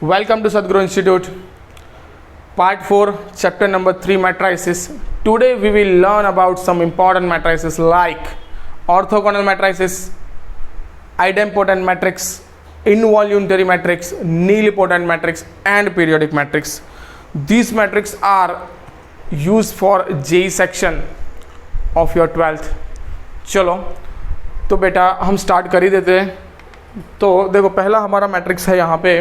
Welcome to Sadhguru Institute, Part 4, Chapter number 3, Matrices. Today we will learn about some important matrices like orthogonal matrices, idempotent matrix, involuntary matrix, nilpotent matrix, and periodic matrix. These matrices are used for JEE section of your 12th. चलो तो बेटा हम start कर ही देते हैं। तो देखो पहला हमारा मैट्रिक्स है, यहाँ पे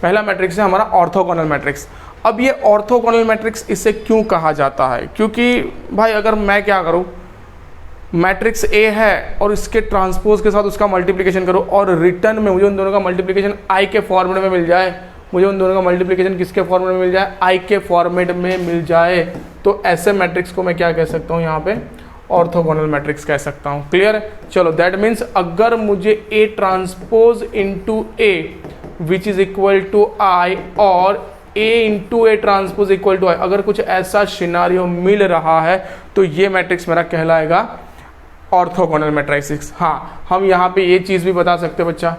पहला मैट्रिक्स है हमारा ऑर्थोगोनल मैट्रिक्स। अब ये ऑर्थोगोनल मैट्रिक्स इसे क्यों कहा जाता है? क्योंकि भाई अगर मैं क्या करूँ, मैट्रिक्स ए है और इसके ट्रांसपोज के साथ उसका मल्टीप्लिकेशन करूँ और रिटर्न में मुझे उन दोनों का मल्टीप्लिकेशन आई के फॉर्मेट में मिल जाए, मुझे उन दोनों का मल्टीप्लिकेशन किसके फॉर्मेट में मिल जाए, आई के फॉर्मेट में मिल जाए, तो ऐसे मैट्रिक्स को मैं क्या कह सकता हूँ, यहाँ पे ऑर्थोगोनल मैट्रिक्स कह सकता हूँ। क्लियर है? चलो दैट मीन्स अगर मुझे A transpose into A which is equal to I और A into A transpose equal to I, अगर कुछ ऐसा सिनारियो मिल रहा है तो ये मैट्रिक्स मेरा कहलाएगा ऑर्थोगोनल मैट्रिक्स। हाँ, हम यहाँ पे ये चीज़ भी बता सकते हैं बच्चा,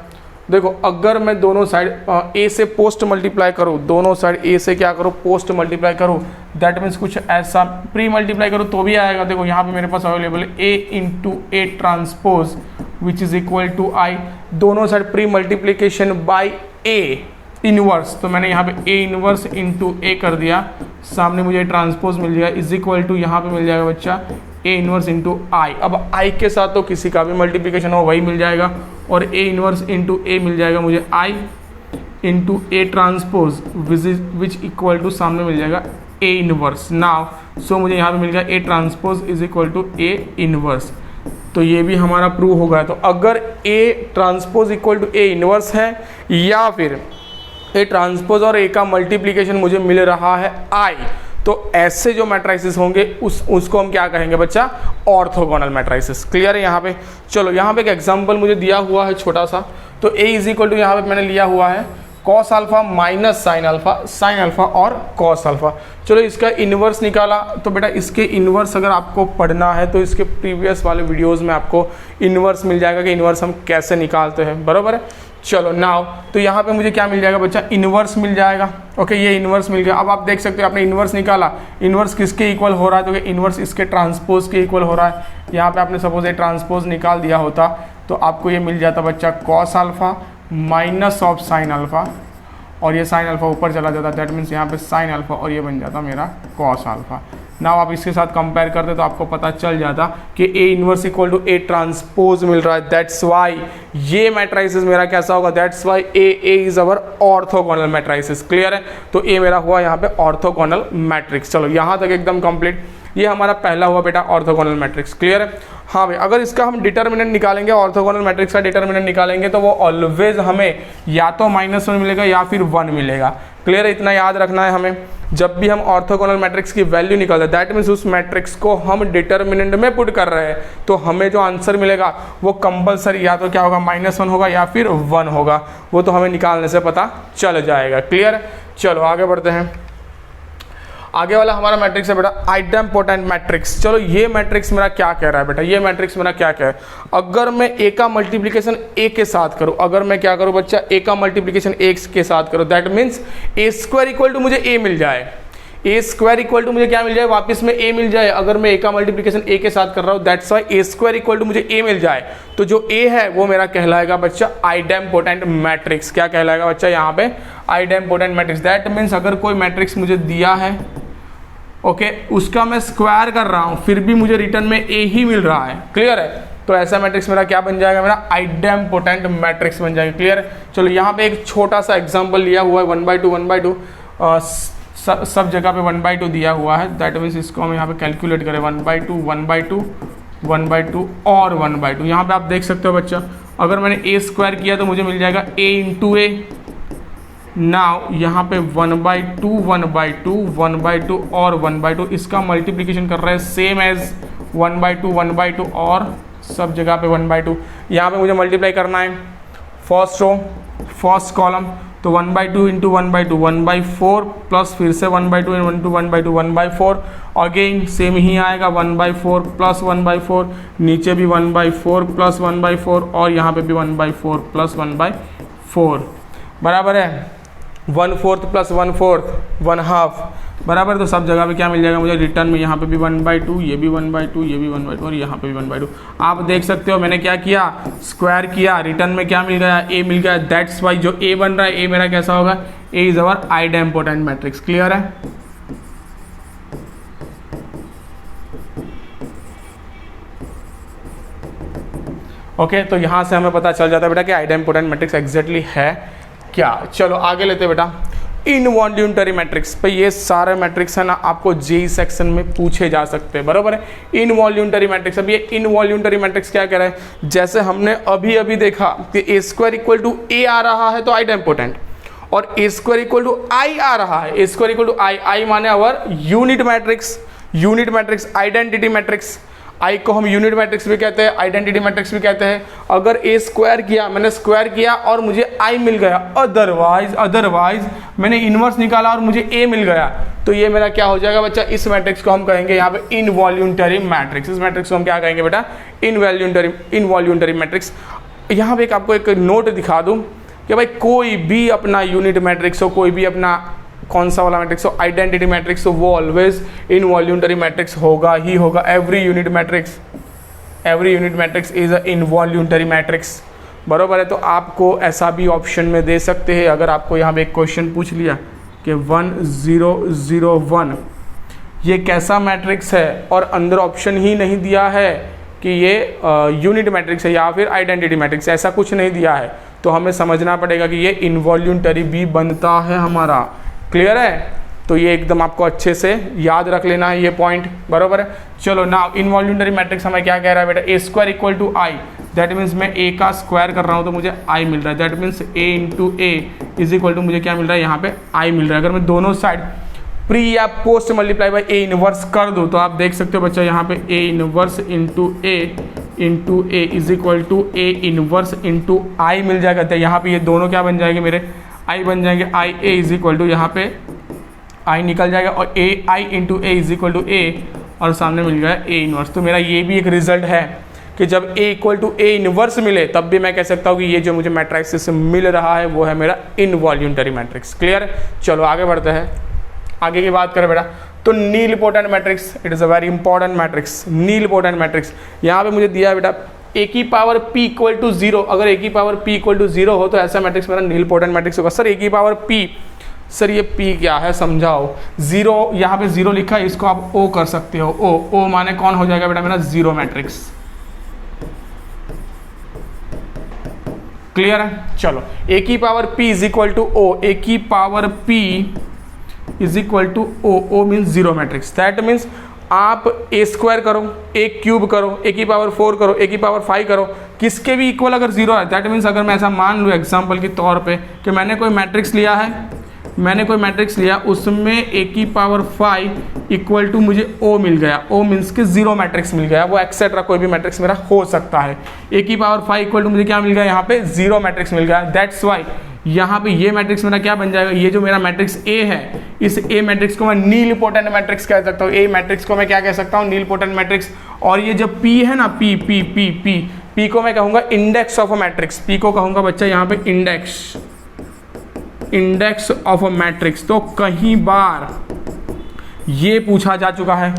देखो अगर मैं दोनों साइड ए से पोस्ट मल्टीप्लाई करूँ, दोनों साइड ए से क्या करूँ, पोस्ट मल्टीप्लाई करूँ, दैट मीन्स कुछ ऐसा प्री मल्टीप्लाई करूँ तो भी आएगा। देखो यहाँ पे मेरे पास अवेलेबल है A into A transpose which is equal to I, दोनों side pre multiplication by A inverse, तो मैंने यहाँ पे ए इनवर्स इंटू ए कर दिया, सामने मुझे ट्रांसपोज मिल जाएगा इज इक्वल टू यहाँ पे मिल जाएगा बच्चा ए इनवर्स इंटू आई। अब आई के साथ तो किसी का भी मल्टीप्लिकेशन हो वही मिल जाएगा, और ए इनवर्स इंटू ए मिल जाएगा मुझे I into A transpose which equal to सामने मिल जाएगा ए इनवर्स। नाउ सो मुझे यहाँ पे मिल गया A transpose is equal to A inverse, तो ये भी हमारा प्रूव हो गया। तो अगर A transpose equal to A inverse है या फिर ए ट्रांसपोज और ए का मल्टीप्लिकेशन मुझे मिल रहा है आई, तो ऐसे जो मैट्रिसेस होंगे उसको हम क्या कहेंगे बच्चा, ऑर्थोगोनल मैट्रिसेस। क्लियर है यहाँ पे? चलो यहाँ पे एक एग्जांपल मुझे दिया हुआ है छोटा सा, तो ए इज इक्वल टू यहाँ पे मैंने लिया हुआ है cos alpha minus sine alpha और कॉस अल्फा। चलो इसका इन्वर्स निकाला, तो बेटा इसके इन्वर्स अगर आपको पढ़ना है तो इसके प्रीवियस वाले वीडियोस में आपको इन्वर्स मिल जाएगा कि इन्वर्स हम कैसे निकालते हैं, बराबर है। चलो नाउ तो यहाँ पे मुझे क्या मिल जाएगा बच्चा, इन्वर्स मिल जाएगा। ओके, ये इन्वर्स मिल गया। अब आप देख सकते हो आपने इन्वर्स निकाला, इन्वर्स किसके इक्वल हो रहा है, तो इन्वर्स इसके ट्रांसपोज के इक्वल हो रहा है। यहाँ पे आपने सपोज ये ट्रांसपोज निकाल दिया होता तो आपको ये मिल जाता बच्चा cos alpha minus of sine alpha, और ये साइन अल्फा ऊपर चला जाता, दैट मीन्स यहाँ पे साइन अल्फा और ये बन जाता मेरा कॉस अल्फा। नाउ आप इसके साथ कंपेयर करते तो आपको पता चल जाता कि A inverse equal to A transpose मिल रहा है, दैट्स वाई ये मैट्रिसेस मेरा कैसा होगा, that's why A is our orthogonal matrices. Clear है? तो ए मेरा हुआ यहाँ पे ऑर्थोगोनल मैट्रिक्स। चलो यहाँ तक एकदम कंप्लीट, ये हमारा पहला हुआ बेटा ऑर्थोगोनल मैट्रिक्स। क्लियर है? हाँ भाई, अगर इसका हम डिटर्मिनेंट निकालेंगे, ऑर्थोगोनल मैट्रिक्स का डिटर्मिनेंट निकालेंगे तो वो ऑलवेज हमें या तो -1 मिलेगा या फिर 1 मिलेगा। क्लियर है? इतना याद रखना है हमें, जब भी हम ऑर्थोगोनल मैट्रिक्स की वैल्यू निकालते हैं दैट मीन्स उस मैट्रिक्स को हम डिटर्मिनेंट में पुट कर रहे हैं, तो हमें जो आंसर मिलेगा वो कंपलसरी या तो क्या होगा, -1 होगा या फिर 1 होगा, वो तो हमें निकालने से पता चल जाएगा। क्लियर? चलो आगे बढ़ते हैं। आगे वाला हमारा मैट्रिक्स है बेटा आइडेम्पोटेंट मैट्रिक्स। चलो ये मैट्रिक्स मेरा क्या कह रहा है बेटा, ये मैट्रिक्स मेरा क्या कह रहा है, अगर मैं ए का मल्टीप्लिकेशन ए के साथ करूं, अगर मैं क्या करूं बच्चा, ए का मल्टीप्लिकेशन ए के साथ करूं, that means A square equal to मुझे ए मिल जाए, ए स्क्वायर इक्वल टू मुझे क्या मिल जाए, वापस में ए मिल जाए। अगर मैं ए का मल्टीप्लिकेशन ए के साथ कर रहा हूँ that's why A square equal to मुझे ए मिल जाए, तो जो ए है वो मेरा कहलाएगा बच्चा आइडेम्पोटेंट मैट्रिक्स। क्या कहलाएगा बच्चा यहाँ पे, आइडेम्पोटेंट मैट्रिक्स। दैट मीन्स अगर कोई मैट्रिक्स मुझे दिया है, ओके, उसका मैं स्क्वायर कर रहा हूँ फिर भी मुझे रिटर्न में ए ही मिल रहा है। क्लियर है? तो ऐसा मैट्रिक्स मेरा क्या बन जाएगा, मेरा आइडेम्पोटेंट मैट्रिक्स बन जाएगा। क्लियर है? चलो यहाँ पे एक छोटा सा एग्जांपल लिया हुआ है 1/2 सब जगह पे 1/2 दिया हुआ है, दैट मीन्स इसको हम यहाँ पे कैलकुलेट करें 1/2 और 1/2। यहाँ पे आप देख सकते हो बच्चा, अगर मैंने ए स्क्वायर किया तो मुझे मिल जाएगा ए इंटू ए। नाउ यहाँ पे 1/2 और 1/2 इसका मल्टीप्लिकेशन कर रहे हैं सेम एज 1/2 और सब जगह पे 1/2। यहाँ पे मुझे मल्टीप्लाई करना है फर्स्ट रो फर्स्ट कॉलम, तो 1/2 इंटू 1/2 1/4 प्लस फिर से 1/2 इंटू 1/2 1/4, अगेन सेम ही आएगा 1/4 प्लस 1/4, नीचे भी 1/4 प्लस 1/4 और यहाँ पे भी 1/4 प्लस 1/4, बराबर है। 1/4 प्लस 1/4 1/2 बराबर। तो सब जगह पे क्या मिल जाएगा मुझे रिटर्न में, यहाँ पे भी 1/2, ये भी 1/2, ये भी 1/2 और यहाँ पे भी 1/2। आप देख सकते हो मैंने क्या किया, स्क्वायर किया, रिटर्न में क्या मिल गया, ए मिल गया। दैट्स वाई जो ए बन रहा है, ए मेरा कैसा होगा, A is our idempotent matrix. Clear है? ओके तो यहाँ से हमें पता चल जाता है बेटा कि आइडेम्पोटेंट मैट्रिक्स एग्जैक्टली है क्या। चलो आगे लेते बेटा इनवॉल्यूंटरी मैट्रिक्स। भाई ये सारे मैट्रिक्स है ना आपको जेई सेक्शन में पूछे जा सकते हैं, बराबर है। इनवॉल्यूंटरी मैट्रिक्स, अब ये इनवॉल्यूंटरी मैट्रिक्स क्या कह रहा है, जैसे हमने अभी अभी देखा कि A square equal to A आ रहा है तो आइडेम्पोटेंट, और A square equal to I आ रहा है, A square equal to I, I माने our unit matrix, unit matrix identity matrix. I को हम यूनिट मैट्रिक्स भी कहते हैं, आइडेंटिटी मैट्रिक्स भी कहते हैं। अगर ए स्क्वायर किया, मैंने स्क्वायर किया और मुझे आई मिल गया, अदरवाइज मैंने इनवर्स निकाला और मुझे ए मिल गया, तो ये मेरा क्या हो जाएगा बच्चा, इस मैट्रिक्स को हम कहेंगे यहाँ पे इनवॉल्यूंटरी मैट्रिक्स। इस मैट्रिक्स को हम क्या कहेंगे बेटा, इनवॉल्यूंटरी मैट्रिक्स। यहाँ पे एक आपको एक नोट दिखा दूँ कि भाई कोई भी अपना यूनिट मैट्रिक्स हो, कोई भी अपना कौन सा वाला मैट्रिक्स हो, आइडेंटिटी मैट्रिक्स हो, वो ऑलवेज इनवॉल्यूंटरी मैट्रिक्स होगा ही होगा। Every unit matrix is a involuntary matrix, बरोबर है। तो आपको ऐसा भी ऑप्शन में दे सकते हैं, अगर आपको यहाँ पे एक क्वेश्चन पूछ लिया कि 1 0 0 1 ये कैसा मैट्रिक्स है, और अंदर ऑप्शन ही नहीं दिया है कि ये यूनिट मैट्रिक्स है या फिर आइडेंटिटी मैट्रिक्स, ऐसा कुछ नहीं दिया है, तो हमें समझना पड़ेगा कि ये इनवॉल्यूंटरी भी बनता है हमारा। क्लियर है? तो ये एकदम आपको अच्छे से याद रख लेना है ये पॉइंट, बरोबर है। चलो ना इनवॉल्यूंटरी मैट्रिक्स हमें क्या कह रहा है बेटा, A square equal to I, that means मैं ए का स्क्वायर कर रहा हूँ तो मुझे आई मिल रहा है, that means A into A is equal to मुझे क्या मिल रहा है, यहाँ पे आई मिल रहा है। अगर मैं दोनों साइड प्री या post multiply by A inverse कर दूँ तो आप देख सकते हो बच्चा यहाँ पे A inverse into A is equal to A inverse into I मिल जाएगा। तो यहाँ पे ये दोनों क्या बन जाएंगे मेरे, आई बन जाएंगे, I A is equal to यहाँ पे आई निकल जाएगा और A I into A is equal to A, और सामने मिल गया ए इनवर्स। तो मेरा ये भी एक रिजल्ट है कि जब ए इक्वल टू ए इनवर्स मिले तब भी मैं कह सकता हूँ कि ये जो मुझे मैट्रिक्स मिल रहा है वो है मेरा इनवॉल्यूंटरी मैट्रिक्स। क्लियर है? चलो आगे बढ़ते हैं, आगे की बात करें बेटा तो nilpotent matrix, it is a very important matrix. Nilpotent matrix यहाँ पे मुझे दिया है बेटा ए की पावर p इक्वल टू 0, अगर ए की पावर p इक्वल टू 0 हो तो ऐसा मैट्रिक्स मेरा नीलपोटेंट मैट्रिक्स होगा। सर ए की पावर p, सर ये p क्या है समझाओ। 0 यहाँ पे 0 लिखा है, इसको आप o कर सकते हो, o माने कौन हो जाएगा बेटा मेरा जीरो मैट्रिक्स। क्लियर है? चलो ए की power p is equal to o, A की power p is equal to o means zero matrix. That means आप ए स्क्वायर करो, ए क्यूब करो, ए की पावर 4 करो, ए की पावर 5 करो, किसके भी इक्वल अगर 0 है, दैट मीन्स अगर मैं ऐसा मान लूँ एग्जांपल के तौर पे कि मैंने कोई मैट्रिक्स लिया, उसमें ए की पावर 5 इक्वल टू मुझे ओ मिल गया, ओ मीन्स के जीरो मैट्रिक्स मिल गया, वो एक्सेट्रा कोई भी मैट्रिक्स मेरा हो सकता है। ए की पावर 5 इक्वल टू मुझे क्या मिल गया, यहाँ पे जीरो मैट्रिक्स मिल गया। दैट्स वाई यहाँ पे ये मैट्रिक्स मेरा क्या बन जाएगा, ये जो मेरा मैट्रिक्स ए है, इस ए मैट्रिक्स को मैं नीलपोटेंट मैट्रिक्स कह सकता हूँ। ए मैट्रिक्स को मैं क्या कह सकता हूँ, नीलपोटेंट मैट्रिक्स। और ये जो पी है ना, पी को मैं कहूँगा index of a matrix, P को कहूँगा बच्चा यहाँ पे इंडेक्स ऑफ अ मैट्रिक्स। तो कहीं बार ये पूछा जा चुका है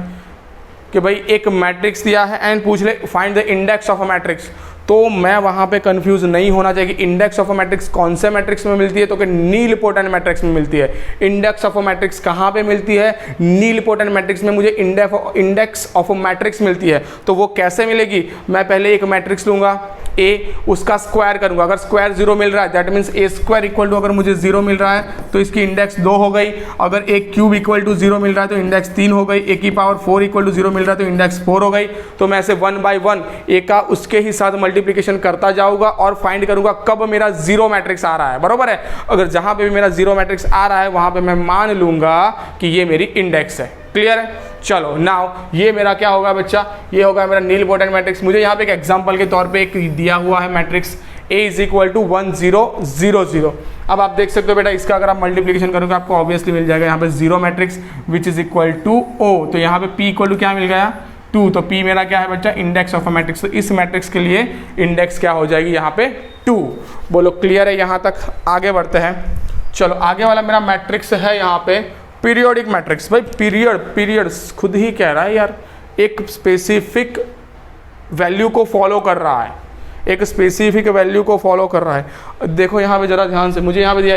कि भाई एक मैट्रिक्स दिया है एंड पूछ ले find the index of a matrix, तो मैं वहाँ पे कंफ्यूज नहीं होना चाहिए कि इंडेक्स ऑफ अ मैट्रिक्स कौन से मैट्रिक्स में मिलती है, तो कि नीलपोटेंट मैट्रिक्स में मिलती है। इंडेक्स ऑफ अ मैट्रिक्स कहाँ पे मिलती है, नीलपोटेंट मैट्रिक्स में मुझे इंडेक्स ऑफ अ मैट्रिक्स मिलती है। तो वो कैसे मिलेगी, मैं पहले एक मैट्रिक्स लूँगा ए, उसका स्क्वायर करूंगा, अगर स्क्वायर 0 मिल रहा है that means A square equal to, अगर मुझे 0 मिल रहा है तो इसकी इंडेक्स 2 हो गई। अगर ए क्यूब इक्वल टू 0 मिल रहा है तो इंडेक्स 3 हो गई। ए की पावर 4 इक्वल टू 0 मिल रहा है तो इंडेक्स 4 हो गई। तो मैं ऐसे 1 बाय 1 ए का उसके ही साथ मल्टीप्लिकेशन करता जाऊंगा और फाइंड करूंगा कब मेरा जीरो मैट्रिक्स आ रहा है, बरोबर है। अगर जहां पे भी मेरा जीरो मैट्रिक्स आ रहा है वहां पे मैं मान लूंगा कि ये मेरी इंडेक्स है। क्लियर है? चलो नाउ ये मेरा क्या होगा बच्चा, ये होगा मेरा नीलपोटेंट मैट्रिक्स। मुझे यहाँ पे एक एग्जांपल के तौर पे एक दिया हुआ है matrix A is equal to 1 0 0 0। अब आप देख सकते हो बेटा इसका अगर आप मल्टीप्लिकेशन करोगे आपको ऑब्वियसली मिल जाएगा यहाँ पे zero matrix which is equal to O। तो यहाँ पे P इक्वल टू क्या मिल गया 2, तो P मेरा क्या है बच्चा, इंडेक्स ऑफ अ मैट्रिक्स। तो इस मैट्रिक्स के लिए इंडेक्स क्या हो जाएगी यहाँ पे 2। बोलो क्लियर है यहाँ तक? आगे बढ़ते हैं। चलो आगे वाला मेरा मैट्रिक्स है यहाँ पे पीरियोडिक मैट्रिक्स। भाई पीरियड खुद ही कह रहा है यार, एक स्पेसिफिक वैल्यू को फॉलो कर रहा है, एक स्पेसिफिक वैल्यू को फॉलो कर रहा है। देखो यहाँ पे जरा ध्यान से, मुझे यहाँ पे दिया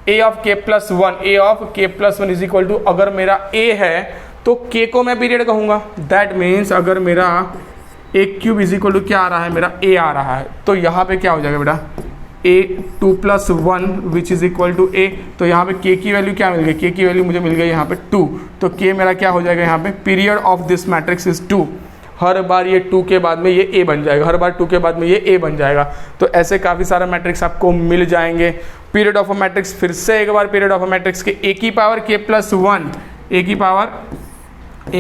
A of K plus one is equal to, अगर मेरा ए है तो के को मैं पीरियड कहूँगा। दैट मीन्स अगर मेरा ए क्यूब इज इक्वल टू क्या आ रहा है, मेरा ए आ रहा है, तो यहाँ पे क्या हो जाएगा बेटा, ए 2 + 1 विच इज इक्वल टू ए। तो यहाँ पे के की वैल्यू क्या मिल गई, के की वैल्यू मुझे मिल गई यहाँ पे 2, तो के मेरा क्या हो जाएगा यहाँ पे, period of this matrix is 2। हर बार ये 2 के बाद में ये ए बन जाएगा, हर बार 2 के बाद में ये ए बन जाएगा। तो ऐसे काफ़ी सारे मैट्रिक्स आपको मिल जाएंगे। पीरियड ऑफ अ मैट्रिक्स, फिर से एक बार पीरियड ऑफ अ मैट्रिक्स के ए की पावर के प्लस 1, ए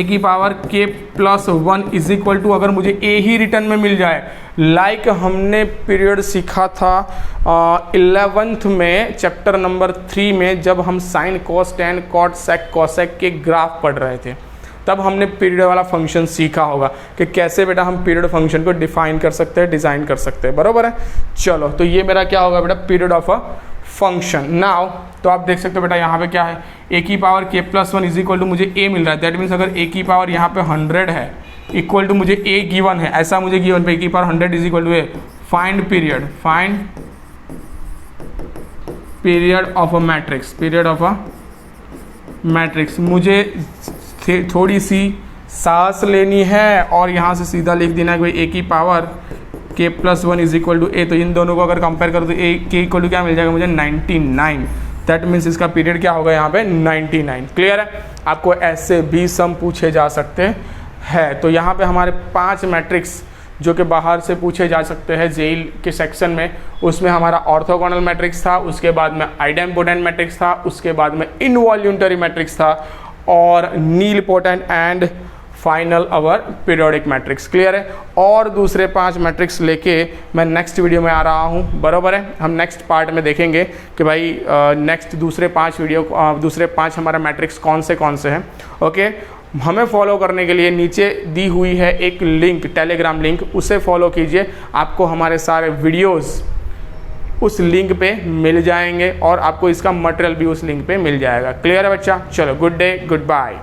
की पावर के प्लस 1 इज इक्वल टू, अगर मुझे ए ही रिटर्न में मिल जाए, लाइक हमने पीरियड सीखा था 11th में चैप्टर नंबर 3 में, जब हम sine cos tan cot sec cosec के ग्राफ पढ़ रहे थे, तब हमने पीरियड वाला फंक्शन सीखा होगा कि कैसे बेटा हम पीरियड फंक्शन को डिफाइन कर सकते हैं, डिज़ाइन कर सकते हैं, बरोबर है। चलो तो ये मेरा क्या होगा बेटा, period of a function. Now तो आप देख सकते हो बेटा यहाँ पे क्या है, ए की पावर के प्लस 1 इज इक्वल टू मुझे ए मिल रहा है। दैट मीन्स अगर ए की पावर यहाँ पे 100 है इक्वल टू मुझे ए गिवन है, ऐसा मुझे गिवन पे ए की power 100 is equal to A. Find period of a matrix, period of a matrix. मुझे थोड़ी सी सांस लेनी है और यहाँ से सीधा लिख देना है कि भाई ए की पावर के प्लस 1 इज इक्वल टू ए। तो इन दोनों को अगर कंपेयर करो तो ए के इक्वल टू क्या मिल जाएगा मुझे, 99। दैट मीन्स इसका पीरियड क्या होगा यहाँ पे, 99। क्लियर है। आपको ऐसे भी सम पूछे जा सकते हैं। तो यहाँ पे हमारे 5 मैट्रिक्स जो कि बाहर से पूछे जा सकते हैं जेई के सेक्शन में, उसमें हमारा ऑर्थोगोनल मैट्रिक्स था, उसके बाद में आइडेम्पोटेंट मैट्रिक्स था, उसके बाद में इनवॉल्यूंटरी मैट्रिक्स था, और nilpotent and final our periodic matrix. Clear है। और दूसरे 5 मैट्रिक्स लेके मैं नेक्स्ट वीडियो में आ रहा हूँ, बराबर है। हम नेक्स्ट पार्ट में देखेंगे कि भाई नेक्स्ट दूसरे 5 हमारा मैट्रिक्स कौन से हैं। ओके, हमें फॉलो करने के लिए नीचे दी हुई है एक लिंक, टेलीग्राम लिंक, उसे फॉलो कीजिए। आपको हमारे सारे वीडियोस उस लिंक पे मिल जाएंगे और आपको इसका मटेरियल भी उस लिंक पे मिल जाएगा। क्लियर है बच्चा। चलो, गुड डे, गुड बाय।